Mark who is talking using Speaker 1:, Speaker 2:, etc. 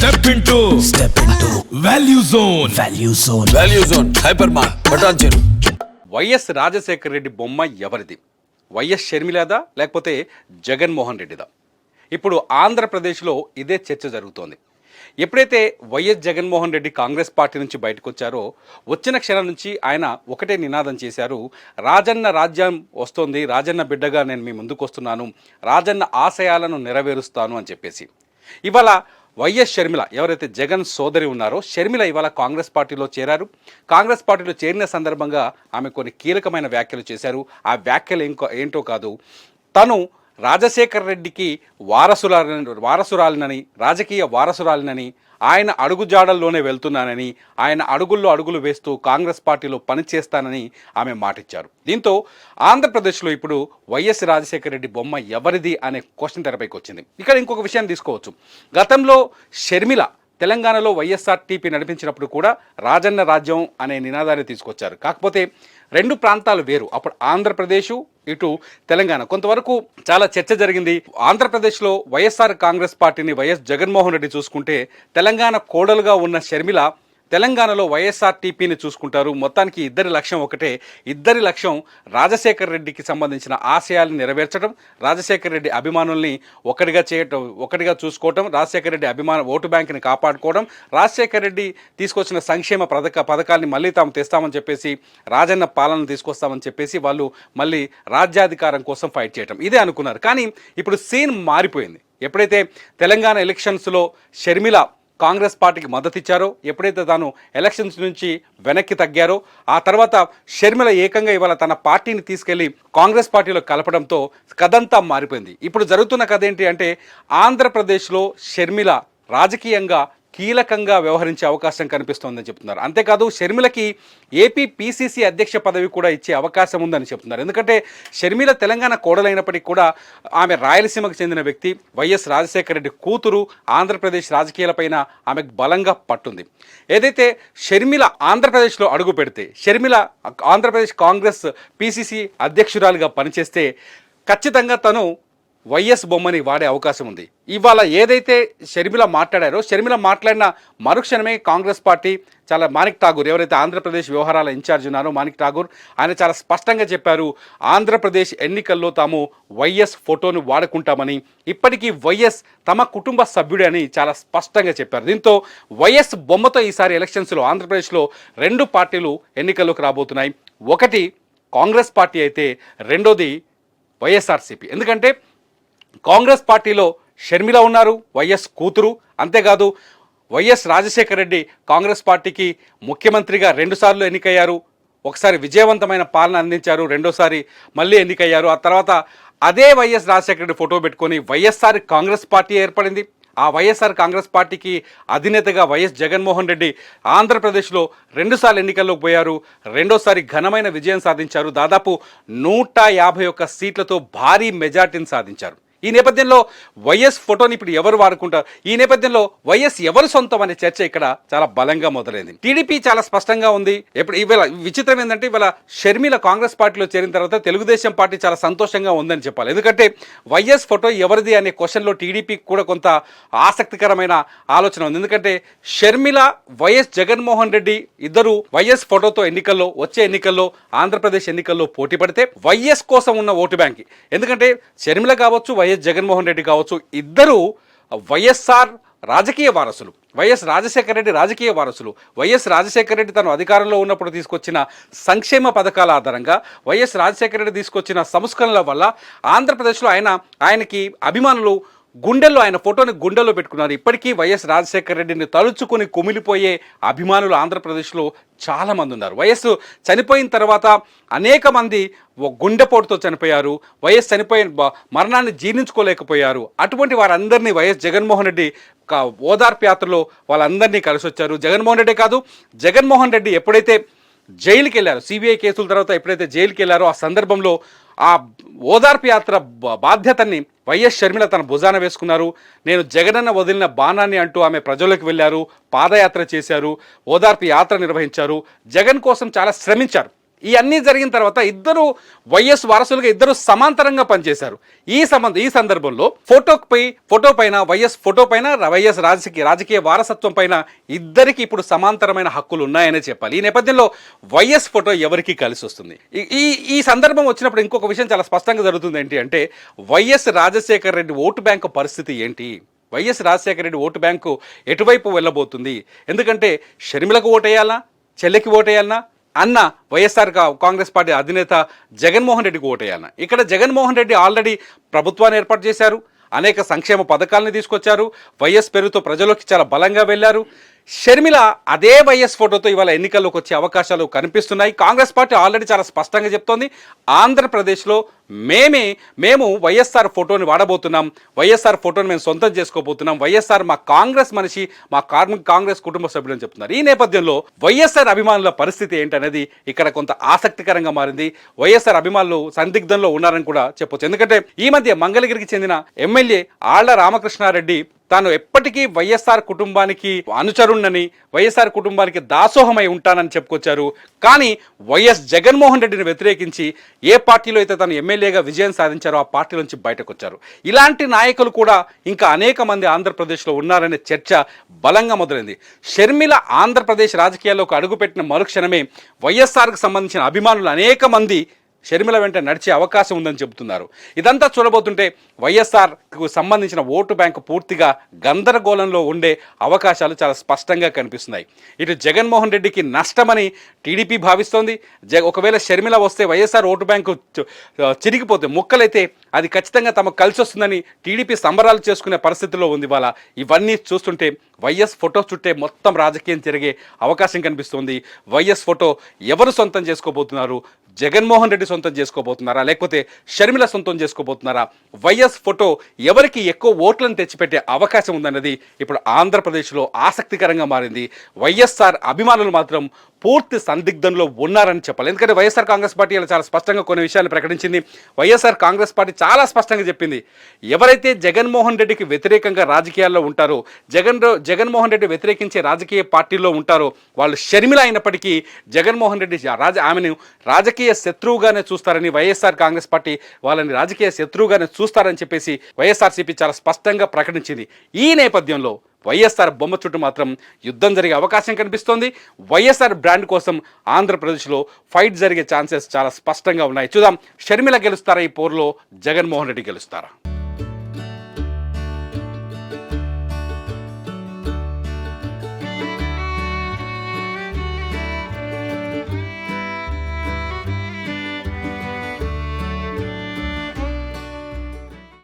Speaker 1: Step into Value Zone.
Speaker 2: Value zone hyper mart బటాన్ చెరు.
Speaker 3: YS Rajasekhara Reddy బొమ్మ ఎవరిది? వైఎస్ షర్మిలదా లేకపోతే జగన్మోహన్ రెడ్డిదా? ఇప్పుడు ఆంధ్రప్రదేశ్లో ఇదే చర్చ జరుగుతోంది. ఎప్పుడైతే వైఎస్ జగన్మోహన్ రెడ్డి కాంగ్రెస్ పార్టీ నుంచి బయటకు వచ్చారో వచ్చిన క్షణం నుంచి ఆయన ఒకటే నినాదం చేశారు, రాజన్న రాజ్యం వస్తోంది, రాజన్న బిడ్డగా నేను మీ ముందుకు వస్తున్నాను, రాజన్న ఆశయాలను నెరవేరుస్తాను అని చెప్పేసి. ఇవాళ వైఎస్ షర్మిల ఎవరైతే జగన్ సోదరి ఉన్నారో షర్మిల ఇవాళ కాంగ్రెస్ పార్టీలో చేరారు. కాంగ్రెస్ పార్టీలో చేరిన సందర్భంగా ఆమె కొన్ని కీలకమైన వ్యాఖ్యలు చేశారు. ఆ వ్యాఖ్యలు ఏంటో కాదు, తను రాజశేఖర రెడ్డికి వారసురాలినని, రాజకీయ వారసురాలినని, ఆయన అడుగుజాడల్లోనే వెళ్తున్నానని, ఆయన అడుగుల్లో అడుగులు వేస్తూ కాంగ్రెస్ పార్టీలో పనిచేస్తానని ఆమె మాటిచ్చారు. దీంతో ఆంధ్రప్రదేశ్లో ఇప్పుడు వైఎస్ రాజశేఖర రెడ్డి బొమ్మ ఎవరిది అనే క్వశ్చన్ తెరపైకి వచ్చింది. ఇక్కడ ఇంకొక విషయాన్ని తీసుకోవచ్చు. గతంలో షర్మిల తెలంగాణలో వైఎస్ఆర్టీపీ నడిపించినప్పుడు కూడా రాజన్న రాజ్యం అనే నినాదాన్ని తీసుకొచ్చారు. కాకపోతే రెండు ప్రాంతాలు వేరు. అప్పుడు ఆంధ్రప్రదేశ్, ఇటు తెలంగాణ. కొంతవరకు చాలా చర్చ జరిగింది. ఆంధ్రప్రదేశ్లో వైఎస్ఆర్ కాంగ్రెస్ పార్టీని వైఎస్ జగన్మోహన్ రెడ్డి చూసుకుంటే, తెలంగాణ కోడలుగా ఉన్న షర్మిల తెలంగాణలో వైఎస్ఆర్టీపీని చూసుకుంటారు. మొత్తానికి ఇద్దరి లక్ష్యం ఒకటే. ఇద్దరి లక్ష్యం రాజశేఖర రెడ్డికి సంబంధించిన ఆశయాలను నెరవేర్చడం, రాజశేఖర రెడ్డి అభిమానుల్ని ఒకటిగా చూసుకోవటం, రాజశేఖర రెడ్డి ఓటు బ్యాంకుని కాపాడుకోవడం, రాజశేఖర రెడ్డి తీసుకొచ్చిన సంక్షేమ పథకాల్ని మళ్ళీ తాము తెస్తామని చెప్పేసి, రాజన్న పాలన తీసుకొస్తామని చెప్పేసి వాళ్ళు మళ్ళీ రాజ్యాధికారం కోసం ఫైట్ చేయటం, ఇదే అనుకున్నారు. కానీ ఇప్పుడు సీన్ మారిపోయింది. ఎప్పుడైతే తెలంగాణ ఎలక్షన్స్లో షర్మిల కాంగ్రెస్ పార్టీకి మద్దతు ఇచ్చారో, ఎప్పుడైతే తాను ఎలక్షన్స్ నుంచి వెనక్కి తగ్గారో, ఆ తర్వాత షర్మిల ఏకంగా ఇవాళ తన పార్టీని తీసుకెళ్లి కాంగ్రెస్ పార్టీలో కలపడంతో కథంతా మారిపోయింది. ఇప్పుడు జరుగుతున్న కథ ఏంటి అంటే, ఆంధ్రప్రదేశ్లో షర్మిల రాజకీయంగా కీలకంగా వ్యవహరించే అవకాశం కనిపిస్తోందని చెప్తున్నారు. అంతేకాదు షర్మిలకి ఏపీ పీసీసీ అధ్యక్ష పదవి కూడా ఇచ్చే అవకాశం ఉందని చెప్తున్నారు. ఎందుకంటే షర్మిల తెలంగాణ కోడలైనప్పటికీ కూడా ఆమె రాయలసీమకు చెందిన వ్యక్తి, వైఎస్ రాజశేఖర రెడ్డి కూతురు. ఆంధ్రప్రదేశ్ రాజకీయాలపైన ఆమెకు బలంగా పట్టుంది. ఏదైతే షర్మిల ఆంధ్రప్రదేశ్లో అడుగు పెడితే, షర్మిల ఆంధ్రప్రదేశ్ కాంగ్రెస్ పీసీసీ అధ్యక్షురాలుగా పనిచేస్తే ఖచ్చితంగా తను వైఎస్ బొమ్మని వాడే అవకాశం ఉంది. ఇవాళ ఏదైతే షర్మిల మాట్లాడారో, షర్మిల మాట్లాడిన మరుక్షణమే కాంగ్రెస్ పార్టీ చాలా మాణిక్ ఠాగూర్, ఎవరైతే ఆంధ్రప్రదేశ్ వ్యవహారాల ఇన్ఛార్జ్ ఉన్నారో మాణిక్ ఠాగూర్, ఆయన చాలా స్పష్టంగా చెప్పారు, ఆంధ్రప్రదేశ్ ఎన్నికల్లో తాము వైఎస్ ఫోటోను వాడుకుంటామని, ఇప్పటికీ వైఎస్ తమ కుటుంబ సభ్యుడే అని చాలా స్పష్టంగా చెప్పారు. దీంతో వైఎస్ బొమ్మతో ఈసారి ఎలక్షన్స్లో ఆంధ్రప్రదేశ్లో రెండు పార్టీలు ఎన్నికల్లోకి రాబోతున్నాయి. ఒకటి కాంగ్రెస్ పార్టీ అయితే రెండోది వైఎస్ఆర్సీపీ. ఎందుకంటే కాంగ్రెస్ పార్టీలో షర్మిల ఉన్నారు, వైఎస్ కూతురు. అంతేకాదు వైఎస్ రాజశేఖర రెడ్డి కాంగ్రెస్ పార్టీకి ముఖ్యమంత్రిగా 2 సార్లు ఎన్నికయ్యారు. ఒకసారి విజయవంతమైన పాలన అందించారు, రెండోసారి మళ్ళీ ఎన్నికయ్యారు. ఆ తర్వాత అదే వైఎస్ రాజశేఖర రెడ్డి ఫోటో పెట్టుకొని వైఎస్ఆర్ కాంగ్రెస్ పార్టీ ఏర్పడింది. ఆ వైఎస్ఆర్ కాంగ్రెస్ పార్టీకి అధినేతగా వైఎస్ జగన్మోహన్ రెడ్డి ఆంధ్రప్రదేశ్లో 2 సార్లు ఎన్నికల్లోకి పోయారు, రెండోసారి ఘనమైన విజయం సాధించారు. దాదాపు 151 సీట్లతో భారీ మెజార్టీని సాధించారు. ఈ నేపథ్యంలో వైఎస్ ఫోటోని ఇప్పుడు ఎవరు వాడుకుంటారు, ఈ నేపథ్యంలో వైఎస్ ఎవరు సొంతం అనే చర్చ ఇక్కడ చాలా బలంగా మొదలైంది. టీడీపీ చాలా స్పష్టంగా ఉంది. ఇవాళ విచిత్రం ఏంటంటే, ఇవాళ షర్మిల కాంగ్రెస్ పార్టీలో చేరిన తర్వాత తెలుగుదేశం పార్టీ చాలా సంతోషంగా ఉందని చెప్పాలి. ఎందుకంటే వైఎస్ ఫోటో ఎవరిది అనే క్వశ్చన్లో టీడీపీకి కూడా కొంత ఆసక్తికరమైన ఆలోచన ఉంది. ఎందుకంటే షర్మిల, వైఎస్ జగన్మోహన్ రెడ్డి ఇద్దరు వైఎస్ ఫోటోతో వచ్చే ఎన్నికల్లో ఆంధ్రప్రదేశ్ ఎన్నికల్లో పోటీ పడితే వైఎస్ కోసం ఉన్న ఓటు బ్యాంక్, ఎందుకంటే షర్మిల కావచ్చు, వైఎస్ జగన్మోహన్ రెడ్డి కావచ్చు, ఇద్దరు వైఎస్ఆర్ రాజకీయ వారసులు, వైఎస్ రాజశేఖర రెడ్డి రాజకీయ వారసులు. వైఎస్ రాజశేఖర రెడ్డి తను అధికారంలో ఉన్నప్పుడు తీసుకొచ్చిన సంక్షేమ పథకాల ఆధారంగా, వైఎస్ రాజశేఖర రెడ్డి తీసుకొచ్చిన సంస్కరణల వల్ల ఆంధ్రప్రదేశ్లో ఆయనకి అభిమానులు గుండెల్లో, ఆయన ఫోటోని గుండెల్లో పెట్టుకున్నారు. ఇప్పటికీ వైఎస్ రాజశేఖర రెడ్డిని తలుచుకుని కుమిలిపోయే అభిమానులు ఆంధ్రప్రదేశ్లో చాలామంది ఉన్నారు. వైఎస్ చనిపోయిన తర్వాత అనేక మంది గుండెపోటుతో చనిపోయారు. వైఎస్ చనిపోయిన మరణాన్ని జీర్ణించుకోలేకపోయారు. అటువంటి వారందరినీ వైఎస్ జగన్మోహన్ రెడ్డి ఓదార్పు యాత్రలో వాళ్ళందరినీ కలిసి వచ్చారు. జగన్మోహన్ రెడ్డే కాదు, జగన్మోహన్ రెడ్డి ఎప్పుడైతే జైలుకి వెళ్ళారో, సిబిఐ కేసుల తర్వాత ఎప్పుడైతే జైలుకి వెళ్ళారో, ఆ సందర్భంలో ఆ ఓదార్పు యాత్ర బాధ్యతని వైఎస్ షర్మిల తన భుజాన వేసుకున్నారు. నేను జగనన్న వదిలిన బాణాన్ని అంటూ ఆమె ప్రజలకు వెళ్ళారు, పాదయాత్ర చేశారు, ఓదార్పు యాత్ర నిర్వహించారు, జగన్ కోసం చాలా శ్రమించారు. ఇవన్నీ జరిగిన తర్వాత ఇద్దరు వైఎస్ వారసులుగా ఇద్దరు సమాంతరంగా పనిచేశారు. ఈ సందర్భంలో ఫోటో పైన వైఎస్ రాజకీయ వారసత్వం పైన ఇద్దరికి ఇప్పుడు సమాంతరమైన హక్కులు ఉన్నాయనే చెప్పాలి. ఈ నేపథ్యంలో వైఎస్ ఫోటో ఎవరికి కలిసి వస్తుంది? ఈ సందర్భం వచ్చినప్పుడు ఇంకొక విషయం చాలా స్పష్టంగా జరుగుతుంది. ఏంటి అంటే YS Rajasekhara Reddy vote bank పరిస్థితి ఏంటి? YS Rajasekhara Reddy vote bank ఎటువైపు వెళ్ళబోతుంది? ఎందుకంటే షర్మిలకు ఓటేయాలనా, చెల్లెకి ఓటేయాలనా, అన్న వైఎస్ఆర్ కాంగ్రెస్ పార్టీ అధినేత జగన్మోహన్ రెడ్డికి ఓటేయాలనా? ఇక్కడ జగన్మోహన్ రెడ్డి ఆల్రెడీ ప్రభుత్వాన్ని ఏర్పాటు చేశారు, అనేక సంక్షేమ పథకాలను తీసుకొచ్చారు, వైఎస్ పేరుతో ప్రజలోకి చాలా బలంగా వెళ్ళారు. షర్మిల అదే వైఎస్ ఫోటోతో ఇవాళ ఎన్నికల్లోకి వచ్చే అవకాశాలు కనిపిస్తున్నాయి. కాంగ్రెస్ పార్టీ ఆల్రెడీ చాలా స్పష్టంగా చెప్తోంది, ఆంధ్రప్రదేశ్లో మేము వైఎస్ఆర్ ఫోటోని వాడబోతున్నాం, వైఎస్ఆర్ ఫోటోని మేము సొంతం చేసుకోబోతున్నాం, వైఎస్ఆర్ మా కాంగ్రెస్ మనిషి, మా కాంగ్రెస్ కుటుంబ సభ్యులు అని చెప్తున్నారు. ఈ నేపథ్యంలో వైఎస్ఆర్ అభిమానుల పరిస్థితి ఏంటనేది ఇక్కడ కొంత ఆసక్తికరంగా మారింది. వైఎస్ఆర్ అభిమానులు సందిగ్ధంలో ఉన్నారని కూడా చెప్పొచ్చు. ఎందుకంటే ఈ మధ్య మంగళగిరికి చెందిన ఎమ్మెల్యే ఆళ్ల రామకృష్ణారెడ్డి తాను ఎప్పటికీ వైఎస్ఆర్ కుటుంబానికి అనుచరుణ్ణని, వైఎస్ఆర్ కుటుంబానికి దాసోహమై ఉంటానని చెప్పుకొచ్చారు. కానీ వైఎస్ జగన్మోహన్ రెడ్డిని వ్యతిరేకించి ఏ పార్టీలో అయితే తను ఎమ్మెల్యేగా విజయం సాధించారో ఆ పార్టీ నుంచి బయటకు వచ్చారు. ఇలాంటి నాయకులు కూడా ఇంకా అనేక మంది ఆంధ్రప్రదేశ్లో ఉన్నారనే చర్చ బలంగా మొదలైంది. షర్మిల ఆంధ్రప్రదేశ్ రాజకీయాల్లోకి అడుగుపెట్టిన మరుక్షణమే వైఎస్ఆర్కి సంబంధించిన అభిమానులు అనేక మంది షర్మిల వెంట నడిచే అవకాశం ఉందని చెబుతున్నారు. ఇదంతా చూడబోతుంటే వైఎస్ఆర్కు సంబంధించిన ఓటు బ్యాంకు పూర్తిగా గందరగోళంలో ఉండే అవకాశాలు చాలా స్పష్టంగా కనిపిస్తున్నాయి. ఇటు జగన్మోహన్ రెడ్డికి నష్టమని టీడీపీ భావిస్తోంది. ఒకవేళ షర్మిల వస్తే వైఎస్ఆర్ ఓటు బ్యాంకు చిరిగిపోతే, ముక్కలైతే అది ఖచ్చితంగా తమకు కలిసి వస్తుందని టీడీపీ సంబరాలు చేసుకునే పరిస్థితిలో ఉంది. ఇవాళ ఇవన్నీ చూస్తుంటే వైఎస్ ఫోటో చుట్టే మొత్తం రాజకీయం జరిగే అవకాశం కనిపిస్తుంది. వైఎస్ ఫోటో ఎవరు సొంతం చేసుకోబోతున్నారు? జగన్మోహన్ రెడ్డి సొంతం చేసుకోబోతున్నారా, లేకపోతే షర్మిల సొంతం చేసుకోబోతున్నారా? వైఎస్ ఫోటో ఎవరికి ఎక్కువ ఓట్లను తెచ్చిపెట్టే అవకాశం ఉందన్నది ఇప్పుడు ఆంధ్రప్రదేశ్లో ఆసక్తికరంగా మారింది. వైఎస్ఆర్ అభిమానులు మాత్రం పూర్తి సందిగ్ధంలో ఉన్నారని చెప్పాలి. ఎందుకంటే వైఎస్ఆర్ కాంగ్రెస్ పార్టీ చాలా స్పష్టంగా కొన్ని విషయాలు ప్రకటించింది. వైఎస్ఆర్ కాంగ్రెస్ పార్టీ చాలా స్పష్టంగా చెప్పింది, ఎవరైతే జగన్మోహన్ రెడ్డికి వ్యతిరేకంగా రాజకీయాల్లో ఉంటారో, జగన్మోహన్ రెడ్డి వ్యతిరేకించే రాజకీయ పార్టీల్లో ఉంటారో వాళ్ళు షర్మిల అయినప్పటికీ జగన్మోహన్ రెడ్డి ఆమెను రాజకీయ శత్రువుగానే చూస్తారని, వైఎస్ఆర్ కాంగ్రెస్ పార్టీ వాళ్ళని రాజకీయ శత్రువుగానే చూస్తారని చెప్పేసి వైఎస్ఆర్సీపీ చాలా స్పష్టంగా ప్రకటించింది. ఈ నేపథ్యంలో వైఎస్ఆర్ బొమ్మ చుట్టూ మాత్రం యుద్ధం జరిగే అవకాశం కనిపిస్తోంది. వైఎస్ఆర్ బ్రాండ్ కోసం ఆంధ్రప్రదేశ్లో ఫైట్ జరిగే ఛాన్సెస్ చాలా స్పష్టంగా ఉన్నాయి. చూద్దాం, షర్మిల గెలుస్తారా ఈ పోరులో, జగన్మోహన్ రెడ్డి గెలుస్తారా?